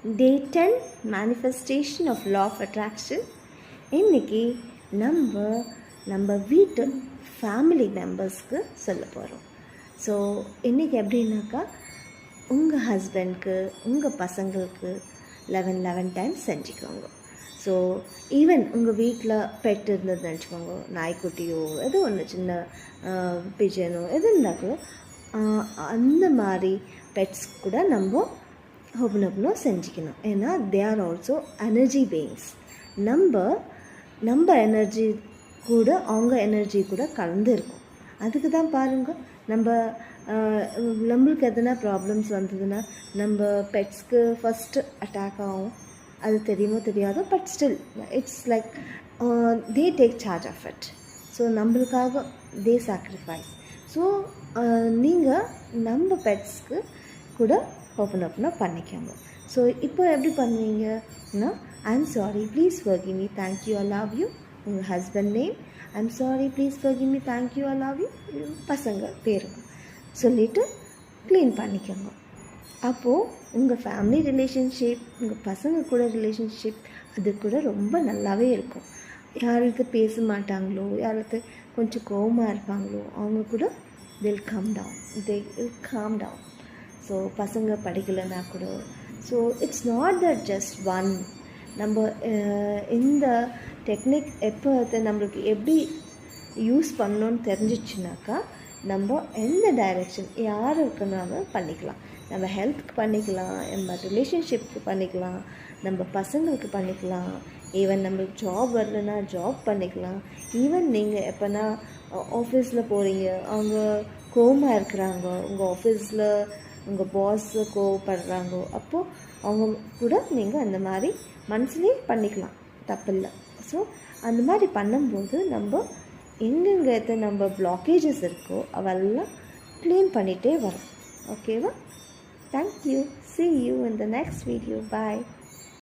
Day 10 Manifestation of Law of Attraction. இன்றைக்கி நம்ம வீட்டு ஃபேமிலி மெம்பர்ஸ்க்கு சொல்ல போகிறோம். ஸோ இன்றைக்கி எப்படின்னாக்கா உங்கள் ஹஸ்பண்ட்க்கு உங்கள் பசங்களுக்கு 11 டைம்ஸ் செஞ்சுக்கோங்க. ஸோ ஈவன் உங்கள் வீட்டில் பெட் இருந்ததுன்னு நினச்சிக்கோங்க, நாய்க்குட்டியோ ஏதோ ஒன்று சின்ன பிஜனோ எது இருந்தால் கூட அந்த மாதிரி பெட்ஸ் கூட நம்ம ஹோபனோபனோ செஞ்சுக்கணும். ஏன்னா they are also energy beings. நம்ம எனர்ஜி கூட அவங்க எனர்ஜி கூட கலந்து இருக்கும். அதுக்கு தான் பாருங்கள், நம்மளுக்கு எதனா ப்ராப்ளம்ஸ் வந்ததுன்னா நம்ம பெட்ஸ்க்கு ஃபஸ்ட்டு அட்டாக் ஆகும். அது தெரியுமோ தெரியாதோ, but still it's like they take charge of it. So நம்மளுக்காக தே சாக்ரிஃபைஸ். ஸோ நீங்கள் நம்ம பெட்ஸ்க்கு கூட ஓப்பன் பண்ணிக்கோங்க. ஸோ இப்போ எப்படி பண்ணுவீங்கன்னா, I'm sorry please forgive me, thank you, I love you. உங்கள் husband name, I'm sorry please forgive me, thank you, I love you. பசங்க பேர் சொல்லிவிட்டு க்ளீன் பண்ணிக்கோங்க. அப்போது உங்கள் ஃபேமிலி ரிலேஷன்ஷிப், உங்கள் பசங்க கூட ரிலேஷன்ஷிப் அது கூட ரொம்ப நல்லாவே இருக்கும். யாருக்கு பேச மாட்டாங்களோ, யாருக்கு கொஞ்சம் கோவமாக இருப்பாங்களோ அவங்க கூட they'll calm down. ஸோ பசங்க படிக்கலைன்னா கூட, so it's not that just one. நம்ம இந்த டெக்னிக் எப்போ நம்மளுக்கு எப்படி யூஸ் பண்ணணுன்னு தெரிஞ்சிச்சுனாக்கா நம்ம எந்த டைரெக்ஷன் யார் இருக்குனாலும் பண்ணிக்கலாம். நம்ம ஹெல்த்துக்கு பண்ணிக்கலாம், நம்ம ரிலேஷன்ஷிப்க்கு பண்ணிக்கலாம், நம்ம பசங்களுக்கு பண்ணிக்கலாம், ஈவன் நம்மளுக்கு ஜாப் வரலன்னா ஜாப் பண்ணிக்கலாம். ஈவன் நீங்கள் எப்போனா ஆஃபீஸில் போகிறீங்க, அவங்க கோவமாக இருக்கிறாங்க, உங்கள் ஆஃபீஸில் உங்கள் பாஸு கோவப்படுறாங்க, அப்போது அவங்க கூட நீங்கள் அந்த மாதிரி மனசுலேயே பண்ணிக்கலாம், தப்பில்லை. ஸோ அந்த மாதிரி பண்ணும்போது நம்ம எங்கெங்கே நம்ம பிளாக்கேஜஸ் இருக்கோ அவெல்லாம் க்ளீன் பண்ணிகிட்டே வரோம். ஓகேவா? Thank you. See you in the next video. Bye.